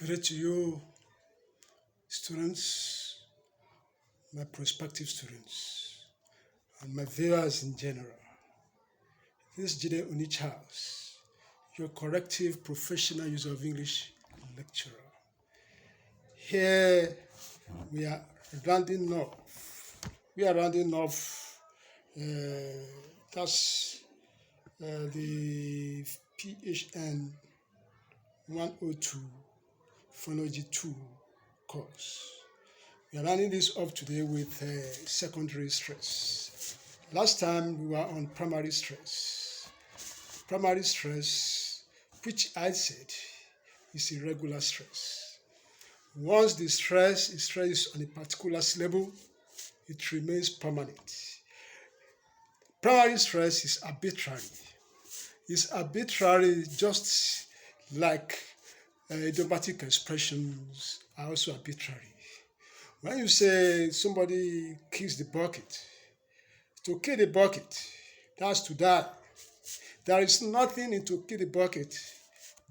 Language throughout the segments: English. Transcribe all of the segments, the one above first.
Good day to you, students, my prospective students, and my viewers in general. This is Jide Onichas, your corrective professional user of English lecturer. Here we are rounding off. That's the PHN 102 Phonology 2 course. We are running this up today with secondary stress. Last time we were on primary stress. Primary stress, which I said is irregular stress. Once the stress is on a particular syllable, it remains permanent. Primary stress is arbitrary. It's arbitrary just like idiomatic expressions are also arbitrary. When you say somebody kicks the bucket, to kill the bucket, that's to die. There is nothing in to kill the bucket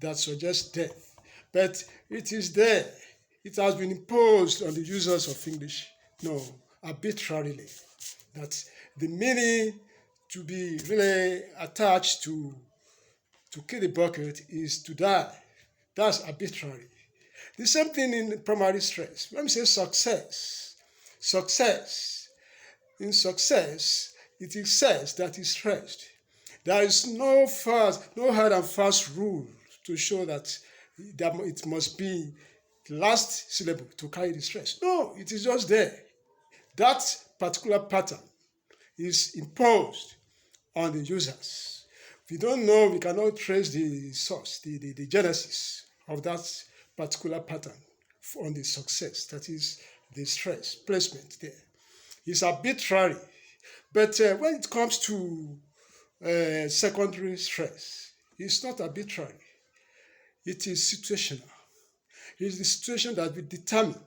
that suggests death, but it is there. It has been imposed on the users of English, arbitrarily, that the meaning to be really attached to kill the bucket is to die. That's arbitrary. The same thing in primary stress. When we say success, in success, it is success that is stressed. There is no hard and fast rule to show that it must be the last syllable to carry the stress. No, it is just there. That particular pattern is imposed on the users. If you don't know, we cannot trace the source, the genesis of that particular pattern on the success, that is the stress placement there. It's arbitrary. But when it comes to secondary stress, it's not arbitrary. It is situational. It is the situation that will determine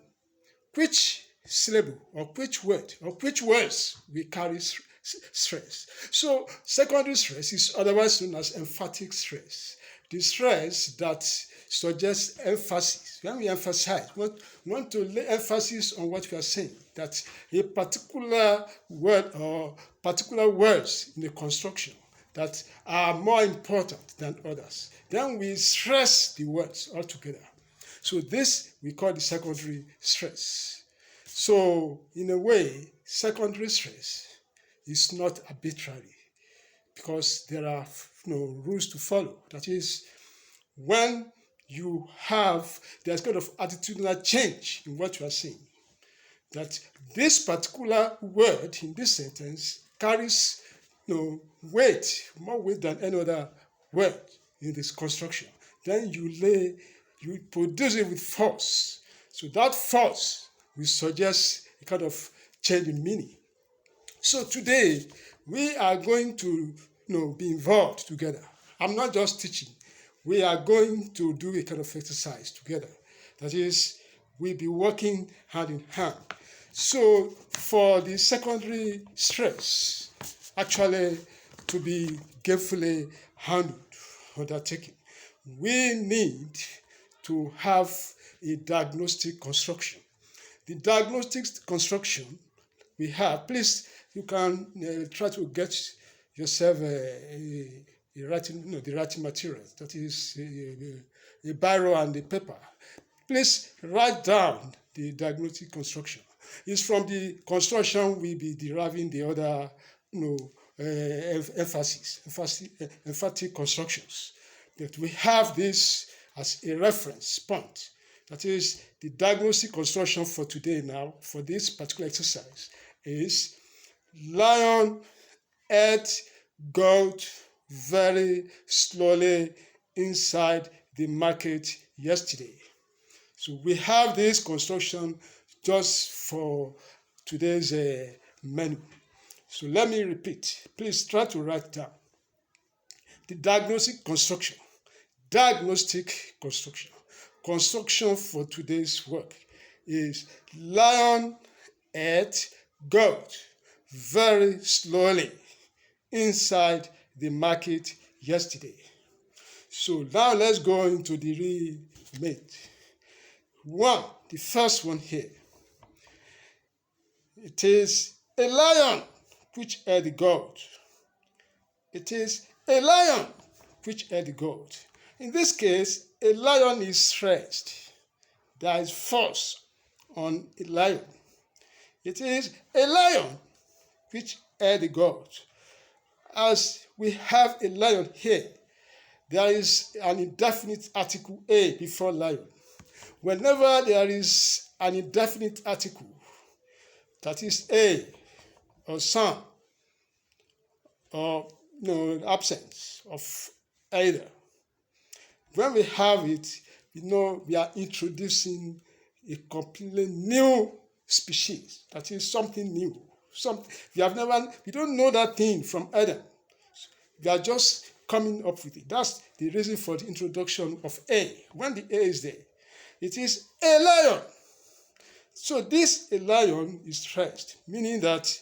which syllable or which word or which words we carry stress. So secondary stress is otherwise known as emphatic stress. The stress that suggests emphasis. When we emphasize, we want to lay emphasis on what we are saying, that a particular word or particular words in a construction that are more important than others. Then we stress the words altogether. So this we call the secondary stress. So in a way, secondary stress is not arbitrary because there are rules to follow. That is, when you have there's kind of attitudinal change in what you are saying, that this particular word in this sentence carries weight, more weight than any other word in this construction. Then you produce it with force. So that force will suggest a kind of change in meaning. So today we are going to be involved together. I'm not just teaching. We are going to do a kind of exercise together. That is, we'll be working hand in hand. So for the secondary stress, actually to be carefully undertaken, we need to have a diagnostic construction. The diagnostic construction we have, please, you can try to get yourself the writing materials, that is a biro and a paper. Please write down the diagnostic construction. It's from the construction we'll be deriving the other emphatic constructions. That we have this as a reference point. That is, the diagnostic construction for today now, for this particular exercise, is lion ate goat very slowly inside the market yesterday. So we have this construction just for today's menu. So let me repeat. Please try to write down. The diagnostic construction. Construction for today's work is lion ate goat very slowly inside the market yesterday. So now let's go into the real meat. One, the first one here. It is a lion which ate the goat. It is a lion which ate the goat. In this case, a lion is stressed. There is force on a lion. It is a lion which ate the goat. As we have a lion here, there is an indefinite article a before lion. Whenever there is an indefinite article, that is a or some or absence of either, when we have it, we are introducing a completely new species. That is something new. We don't know that thing from Adam. We are just coming up with it. That's the reason for the introduction of a. When the a is there, it is a lion. So this a lion is stressed, meaning that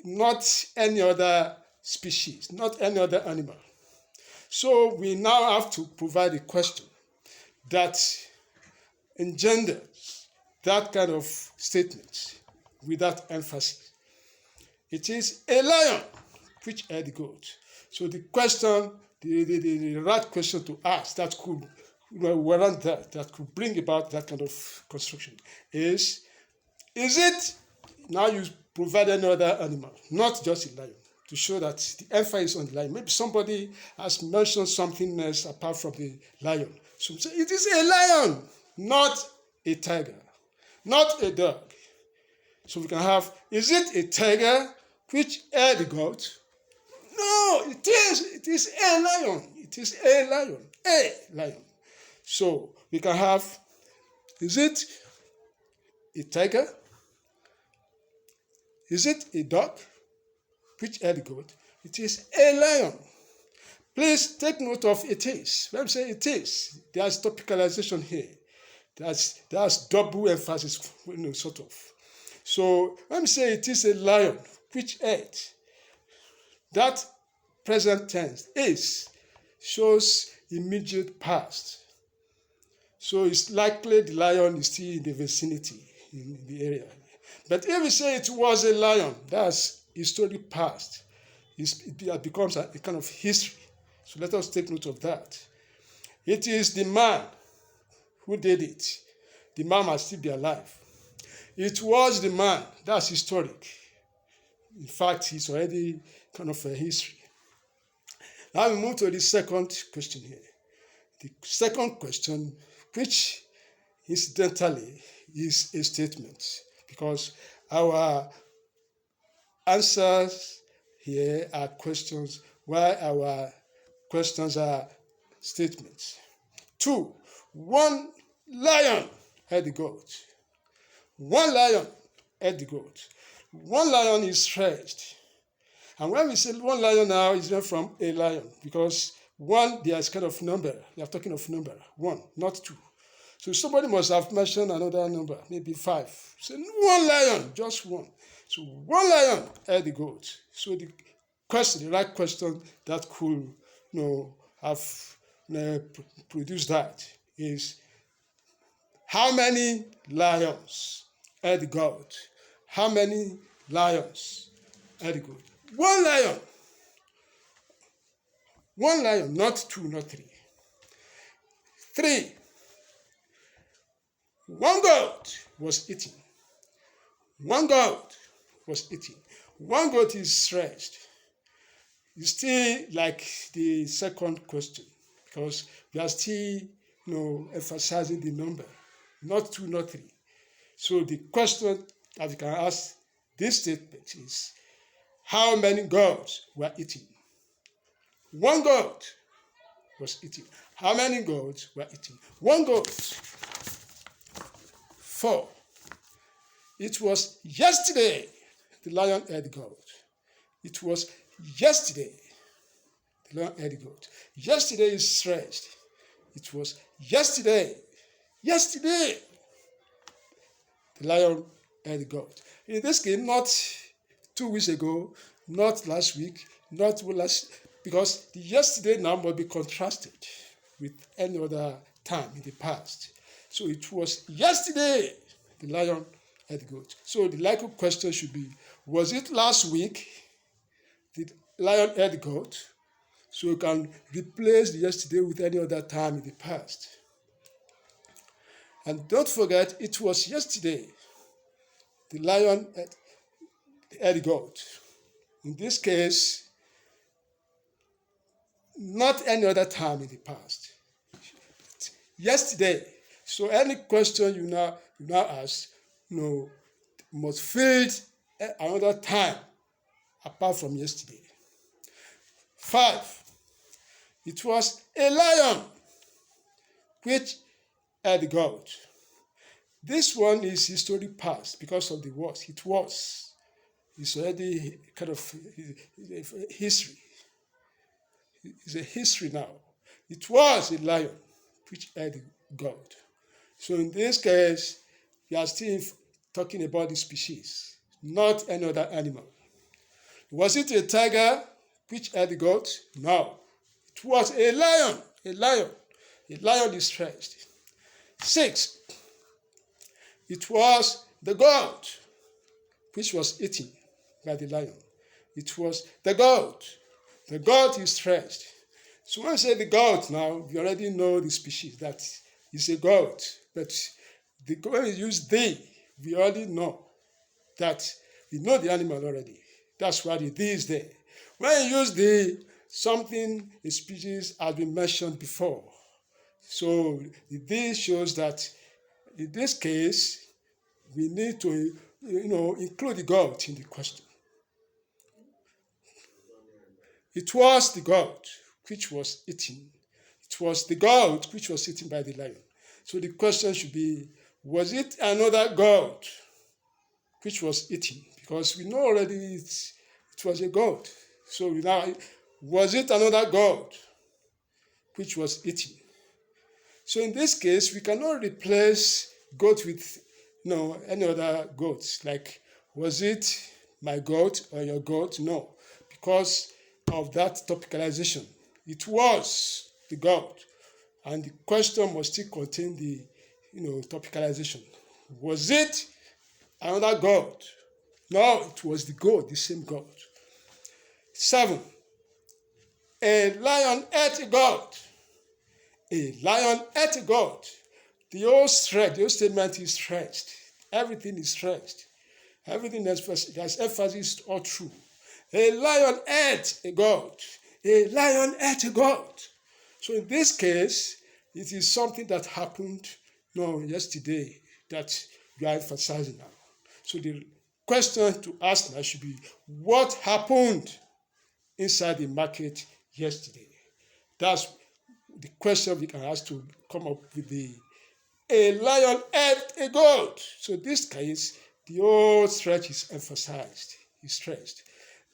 not any other species, not any other animal. So we now have to provide a question that engenders that kind of statement with that emphasis. It is a lion which ate the goat. So the question, the right question to ask that could warrant that could bring about that kind of construction is it, now you provide another animal, not just a lion, to show that the emphasis on the lion. Maybe somebody has mentioned something else apart from the lion. So say it is a lion, not a tiger, not a dog. So we can have, is it a tiger which ate the goat? No, it is a lion. It is a lion. So we can have, is it a tiger? Is it a dog which ate the goat? It is a lion. Please take note of it is. When I say it is, there's topicalization here. That's double emphasis, sort of. So when I say it is a lion which ate, that present tense is shows immediate past. So it's likely the lion is still in the vicinity, in the area. But if we say it was a lion, that's historic past. It becomes a kind of history. So let us take note of that. It is the man who did it. The man must still be alive. It was the man, that's historic. In fact, it's already kind of a history. Now we move to the second question here. The second question, which incidentally is a statement, because our answers here are questions, while our questions are statements. 2, one lion ate the goat. One lion ate the goat. One lion is stretched. And when we say one lion now, it's not from a lion, because one, there is kind of number. We are talking of number, 1, not 2. So somebody must have mentioned another number, maybe 5. So one lion, just one. So one lion ate the goat. So the right question that could have produced that is, how many lions ate the goat? How many lions ate the goat? One lion. One lion, not 2, not 3. 3. One goat was eaten. One goat was eaten. One goat is stretched. It's still like the second question, because we are still emphasizing the number, not 2, not 3. So the question that we can ask this statement is, how many goats were eaten? One goat was eaten. How many goats were eaten? One goat. 4. It was yesterday the lion ate the goat. It was yesterday the lion ate the goat. Yesterday is stretched. It was yesterday. Yesterday the lion ate the goat. In this case, not 2 weeks ago, not last week, not last, because the yesterday now must be contrasted with any other time in the past. So it was yesterday the lion ate goat. So the likely question should be, was it last week the lion ate goat? So you can replace the yesterday with any other time in the past. And don't forget, it was yesterday the lion ate goat. In this case, not any other time in the past. Yesterday. So any question you now ask, must fit another time apart from yesterday. 5. It was a lion which ate goat. This one is history past because of the words. It was. It's already kind of history. It's a history now. It was a lion which ate goat. So in this case, we are still talking about the species, not any other animal. Was it a tiger which ate the goat? No. It was a lion. A lion. A lion is stretched. 6. It was the goat which was eaten by the lion. It was the goat. The goat is stretched. So when we say the goat now, we already know the species, that is a goat. But when we use "the," we already know that we know the animal already. That's why the "the" is there. When you use "the," something, a species, has been mentioned before. So the "the" shows that in this case, we need to include the goat in the question. It was the goat which was eaten. It was the goat which was eaten by the lion. So the question should be, was it another goat which was eaten? Because we know already it was a goat. So now, was it another goat which was eaten? So in this case, we cannot replace goat with any other goats. Like, was it my goat or your goat? No, because of that topicalization. It was the goat, and the question must still contain the topicalization. Was it another goat? No, it was the goat, the same goat. 7. A lion ate a goat. A lion ate a goat. The whole statement is stretched. Everything is stretched. Everything has emphasis all true. A lion ate a goat. A lion ate a goat. So in this case, it is something that happened yesterday that we are emphasizing now. So the question to ask now should be, what happened inside the market yesterday? That's the question we can ask to come up with a lion ate a goat. So in this case, the whole stretch is emphasized, is stressed.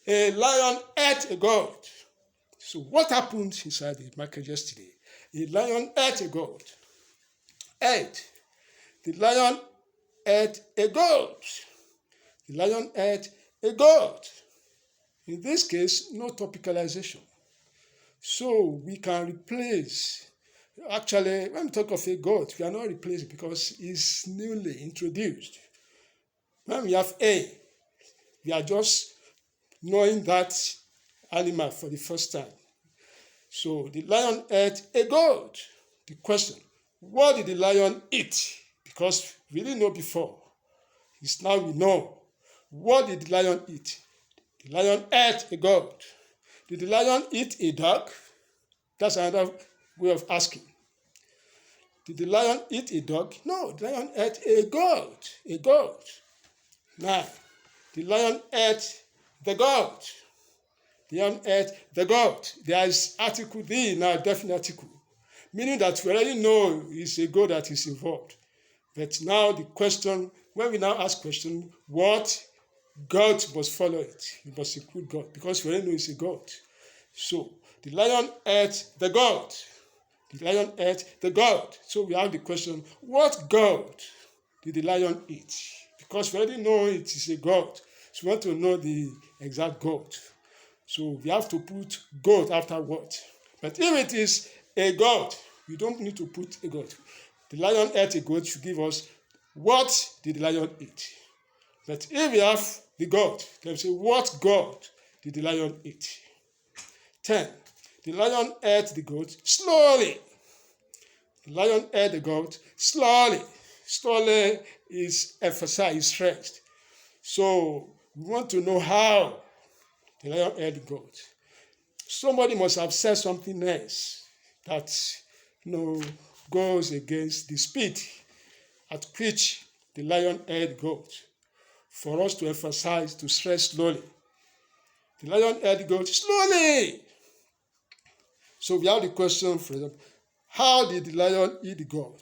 A lion ate a goat. So what happened inside the market yesterday? A lion ate a goat. 8. The lion ate a goat. The lion ate a goat. In this case, no topicalization. So we can replace. Actually, when we talk of a goat, we are not replacing because it's newly introduced. When we have A, we are just knowing that animal for the first time. So the lion ate a goat. The question, what did the lion eat? Because we didn't know before. It's now we know. What did the lion eat? The lion ate a goat. Did the lion eat a dog? That's another way of asking. Did the lion eat a dog? No, the lion ate a goat. A goat. 9. The lion ate the goat. The lion ate the goat. There is article D now, definite article, meaning that we already know it's a goat that is involved. But now the question, when we now ask question, what goat must follow it? You must include goat because we already know it's a goat. So the lion ate the goat. The lion ate the goat. So we have the question, what goat did the lion eat? Because we already know it is a goat. So we want to know the exact goat. So we have to put goat after what. But if it is a goat, you don't need to put a goat. the lion ate a goat should give us what did the lion eat. But if we have the goat, then we say what goat did the lion eat. 10. The lion ate the goat slowly. The lion ate the goat slowly. Slowly is emphasized, stressed. So we want to know how the lion ate the goat. Somebody must have said something else that goes against the speed at which the lion ate the goat for us to emphasize, to stress slowly. The lion ate the goat slowly. So we have the question, for example, how did the lion eat the goat?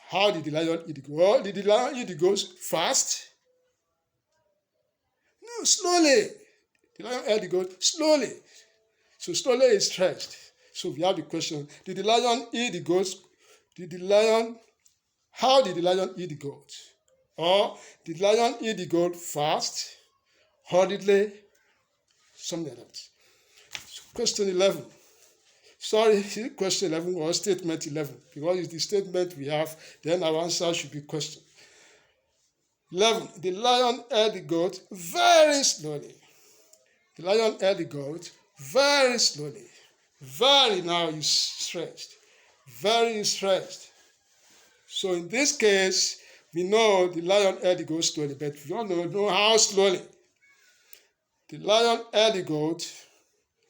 How did the lion eat the goat? Well, did the lion eat the goat fast? No, slowly. The lion ate the goat slowly. So slowly is stressed. So we have the question, did the lion eat the goat? How did the lion eat the goat? Or did the lion eat the goat fast, hurriedly, something like that. So question 11. Sorry, question 11 or statement 11. Because it's the statement we have, then our answer should be question. 11. The lion ate the goat very slowly. The lion ate the goat very slowly. Very now is stressed. Very stressed. So in this case, we know the lion ate the goat slowly, but we don't know how slowly. The lion ate the goat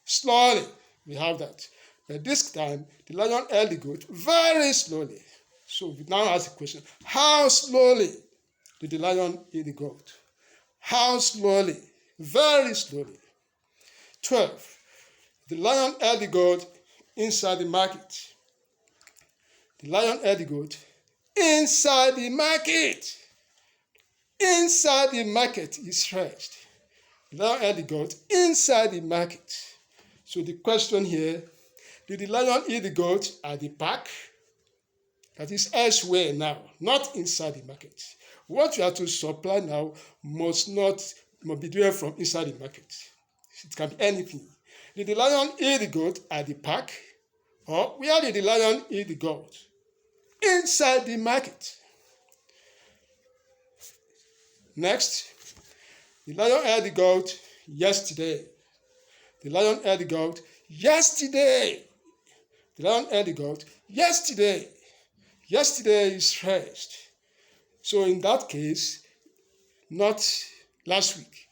slowly. We have that. But this time, the lion ate the goat very slowly. So we now ask the question, how slowly did the lion eat the goat? How slowly? Very slowly. 12. The lion ate the goat inside the market. The lion ate the goat inside the market. Inside the market is stretched. The lion ate the goat inside the market. So the question here, did the lion eat the goat at the park? That is elsewhere now, not inside the market. What you have to supply now must be doing from inside the market. It can be anything. Did the lion eat the goat at the park? Or where did the lion eat the goat? Inside the market. Next, the lion ate the goat yesterday. The lion ate the goat yesterday. The lion ate the goat yesterday. Yesterday is first. So in that case, not last week.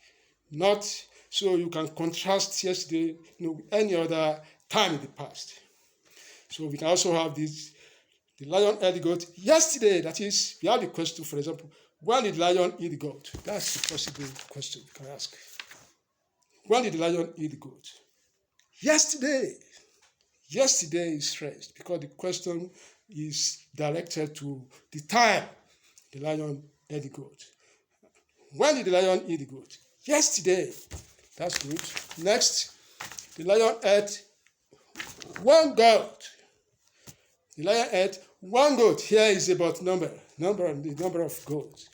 Not so you can contrast yesterday with any other time in the past. So we can also have this, the lion ate the goat yesterday. That is, we have the question, for example, when did the lion eat the goat? That's the possible question you can ask. When did the lion eat the goat? Yesterday. Yesterday is stressed because the question is directed to the time the lion ate the goat. When did the lion eat the goat? Yesterday. That's good. Next, the lion ate one goat. The lion ate one goat. Here is about the number of goats.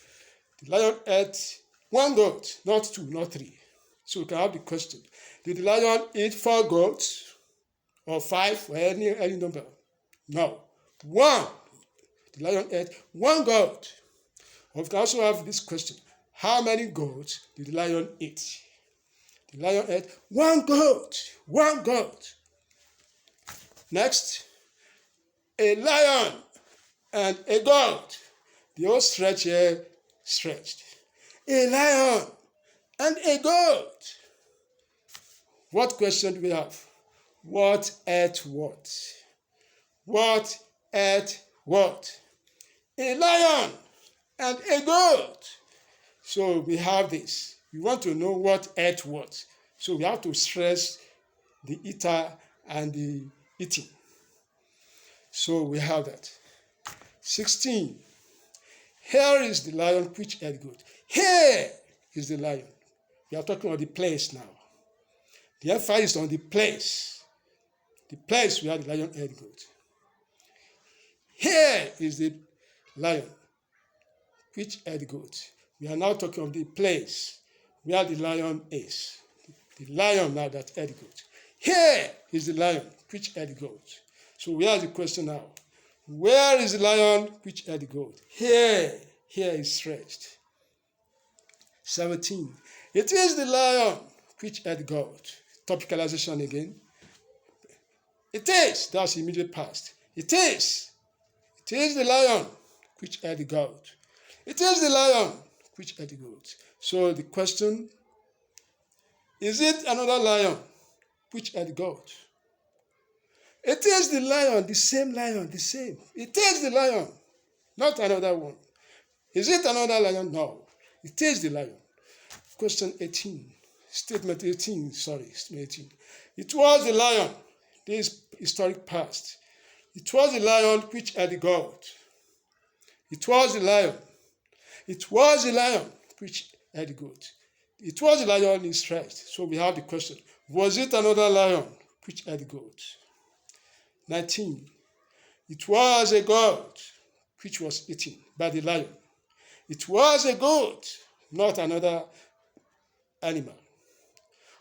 The lion ate one goat, not two, not three. So we can have the question, did the lion eat 4 goats or 5 or any number? No, 1. The lion ate 1 goat. Or we can also have this question, how many goats did the lion eat? The lion ate 1 goat, 1 goat. Next, a lion and a goat. The whole stretch here stretched. A lion and a goat. What question do we have? What ate what? What ate what? A lion and a goat. So we have this. We want to know what ate what. So we have to stress the eater and the eating. So we have that. 16. Here is the lion which ate goat. Here is the lion. We are talking about the place now. The emphasis is on the place. The place where the lion ate goat. Here is the lion which ate goat. We are now talking of the place where the lion is. The lion now that ate goat. Here is the lion which ate goat. So where is the question now? Where is the lion which ate the goat? Here is stretched. 17. It is the lion which ate the goat. Topicalization again. It is, that's immediate past. It is the lion which ate the goat. It is the lion which ate the goat. So the question, is it another lion which ate the goat? It is the lion, the same lion, the same. It is the lion, not another one. Is it another lion? No. It is the lion. Question 18. Statement 18. It was the lion, this historic past. It was the lion which ate the goat. It was the lion. It was the lion which ate the goat. It was the lion is stretched. So we have the question, was it another lion which ate the goat? 19. It was a goat which was eaten by the lion. It was a goat, not another animal.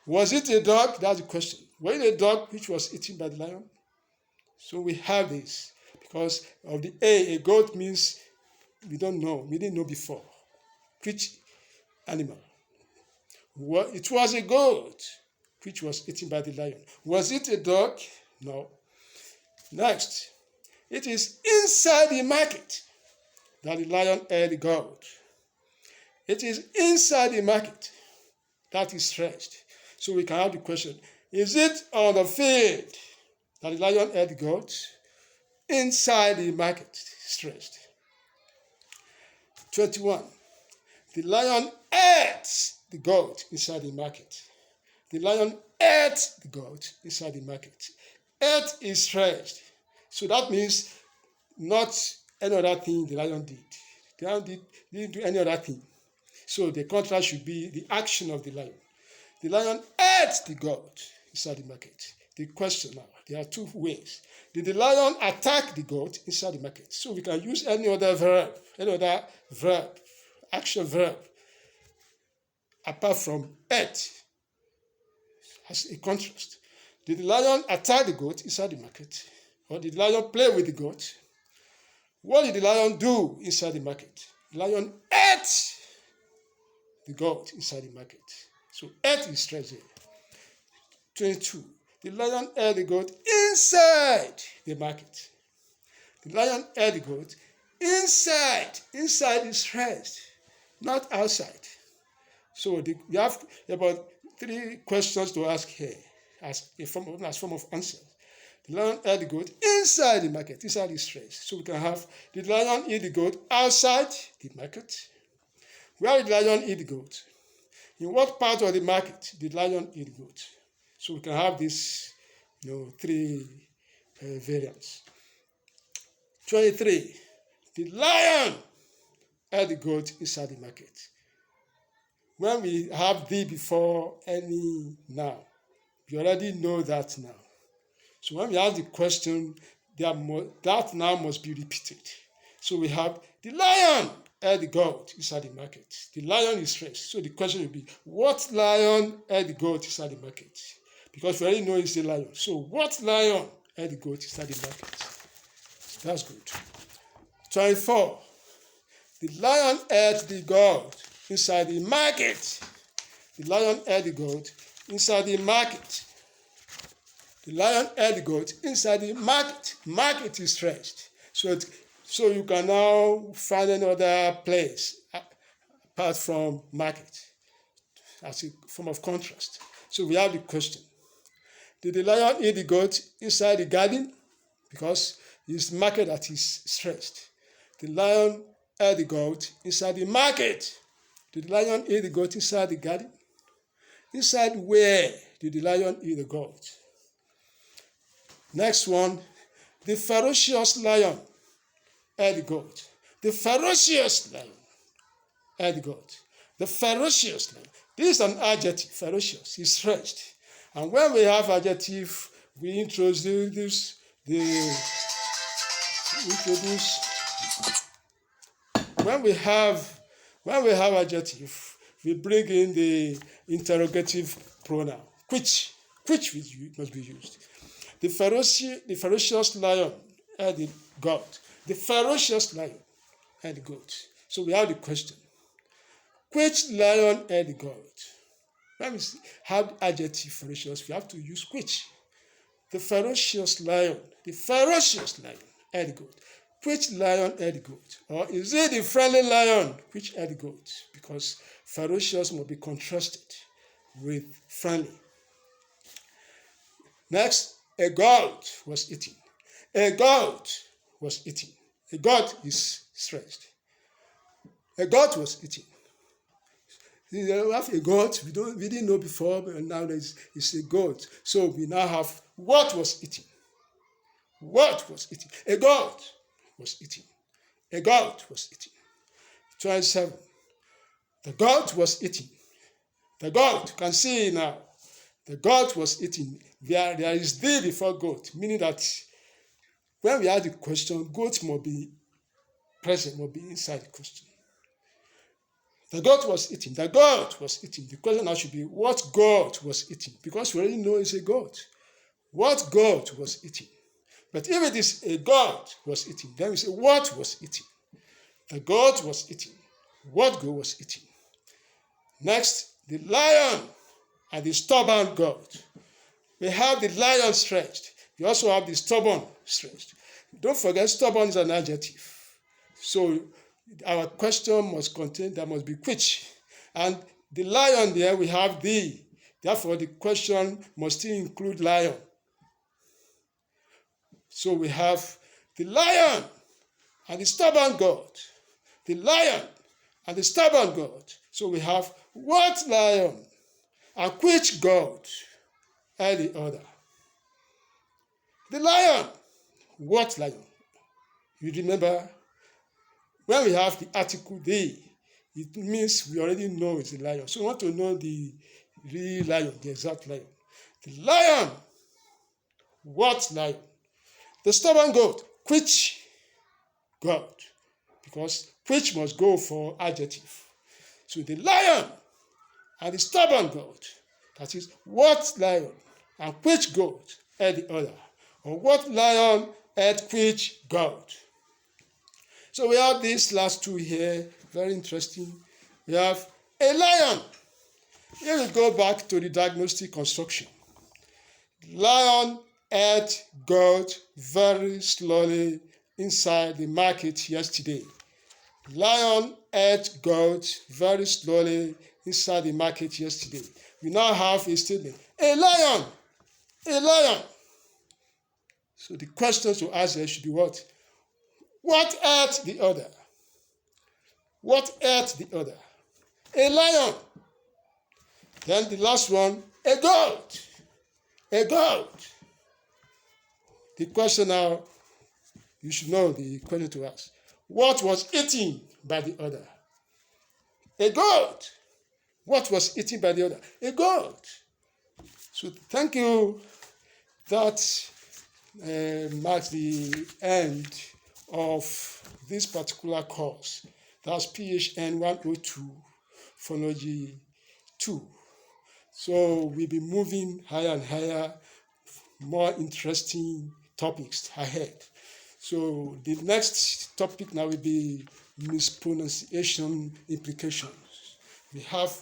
Was it a dog? That's the question. Was it a dog which was eaten by the lion? So we have this because of the a goat means we don't know, we didn't know before. Which animal? It was a goat which was eaten by the lion. Was it a dog? No. Next, it is inside the market that the lion ate the goat. It is inside the market that is stretched. So we can have the question, is it on the field that the lion ate the goat? Inside the market, stretched. 21. The lion ate the goat inside the market. The lion ate the goat inside the market. Ate is stretched. So that means not any other thing the lion did. The lion didn't do any other thing. So the contrast should be the action of the lion. The lion ate the goat inside the market. The question now, there are two ways. Did the lion attack the goat inside the market? So we can use any other verb, action verb, apart from ate as a contrast. Did the lion attack the goat inside the market? Or did the lion play with the goat? What did the lion do inside the market? The lion ate the goat inside the market. So ate is stretched here. 22. The lion ate the goat inside the market. The lion ate the goat inside. Inside is stretched, not outside. So we have about 3 questions to ask here as form of answer. The lion ate the goat inside the market. Inside is stretched. So we can have, did the lion eat the goat outside the market? Where did the lion eat the goat? In what part of the market did the lion eat the goat? So we can have this, 3 variants. 23. The lion ate the goat inside the market. When we have the before any now, we already know that now. So when we ask the question, that now must be repeated. So we have the lion ate the goat inside the market. The lion is stretched. So the question will be, what lion ate the goat inside the market? Because we already know it's the lion. So what lion ate the goat inside the market? That's good. 24. The lion ate the goat inside the market. The lion ate the goat inside the market. The lion ate the goat inside the market. Market is stretched. So you can now find another place apart from market as a form of contrast. So we have the question. Did the lion eat the goat inside the garden? Because it's market that is stretched. The lion ate the goat inside the market. Did the lion eat the goat inside the garden? Inside where did the lion eat the goat? Next one, the ferocious lion ate the goat. The ferocious lion ate the goat. The ferocious lion. This is an adjective, ferocious, is stretched. And when we have adjective, we introduce when we have adjective, we bring in the interrogative pronoun, which must be used. The ferocious lion and the goat. The ferocious lion and the goat. So we have the question. Which lion and the goat? When we have adjective ferocious, we have to use which. The ferocious lion and the goat. Which lion and the goat? Or is it the friendly lion which and the goat? Because ferocious must be contrasted with friendly. Next, a goat was eating. A goat was eating. A goat is stretched. A goat was eating. We have a goat. We didn't know before, but now it's a goat. So we now have what was eating. What was eating? A goat was eating. A goat was eating. 27. The goat was eating. The goat, you can see now. The goat was eating. There is the before goat, meaning that when we ask the question, goat must be present, must be inside the question. The goat was eating. The goat was eating. The question now should be, what goat was eating? Because we already know it's a goat. What goat was eating? But if it is a goat was eating, then we say, what was eating? The goat was eating. What goat was eating? Next, the lion and the stubborn goat. We have the lion stretched. We also have the stubborn stretched. Don't forget, stubborn is an adjective. So our question must contain, there must be which. And the lion there, we have the. Therefore, the question must still include lion. So we have the lion and the stubborn goat. The lion and the stubborn goat. So we have what lion and which goat and the other. The lion. What lion? You remember, when we have the article the, it means we already know it's the lion. So we want to know the real lion, the exact lion. The lion. What lion? The stubborn goat. Which goat? Because which must go for adjective. So the lion and the stubborn goat. That is, what lion and which goat and the other. Or what lion and which goat. So we have these last two here, very interesting. We have a lion. Here we go back to the diagnostic construction. Lion ate goat very slowly inside the market yesterday. Lion ate goat very slowly inside the market yesterday. We now have a statement. A lion. A lion. So the question to ask here should be what? What ate the other? What ate the other? A lion. Then the last one, a goat. A goat. The question now, you should know the question to ask. What was eaten by the other? A goat. What was eaten by the other? A goat. So thank you. That marks the end of this particular course. That's PHN 102, Phonology 2. So we'll be moving higher and higher, more interesting topics ahead. So the next topic now will be mispronunciation implications. We have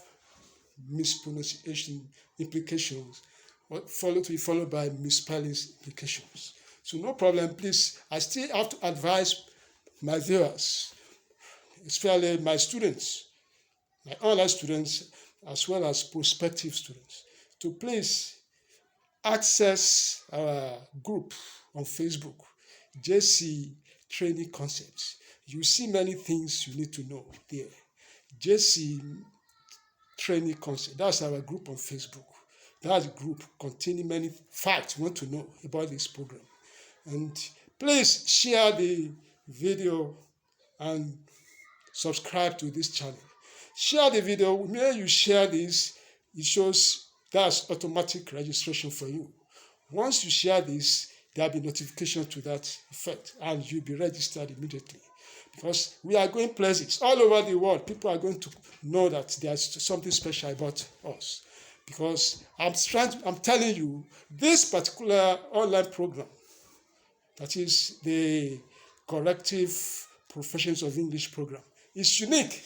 mispronunciation implications, followed by misspelling implications. So no problem, please. I still have to advise my viewers, especially my students, my online students, as well as prospective students, to please access our group on Facebook, JC Training Concepts. You see many things you need to know there. JC Training Concepts, that's our group on Facebook. That's a group containing many facts you want to know about this program. And please share the video and subscribe to this channel. Share the video. When you share this, it shows that's automatic registration for you. Once you share this, there will be notification to that effect, and you'll be registered immediately. Because we are going places all over the world. People are going to know that there's something special about us. Because I'm telling you, this particular online program, that is the corrective professions of English program, is unique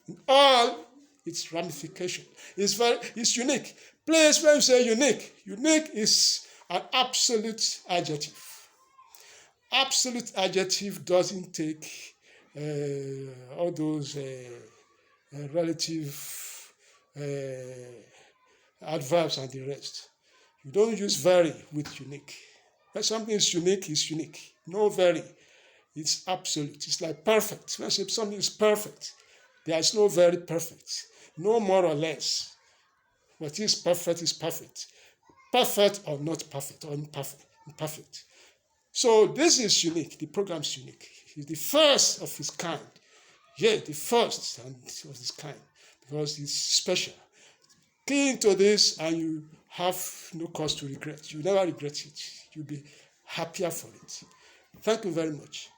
in all its ramifications. It's unique. Place where you say unique, unique is an absolute adjective. Absolute adjective doesn't take all those relative adverbs and the rest. You don't use very with unique. When something is unique, it's unique. No very. It's absolute. It's like perfect. When something is perfect, there is no very perfect. No more or less. What is perfect is perfect. Perfect or not perfect or imperfect. So this is unique. The program is unique. It's the first of its kind. Yeah, the first of its kind, because it's special. Key into this and you have no cause to regret. You never regret it. You'll be happier for it. Thank you very much.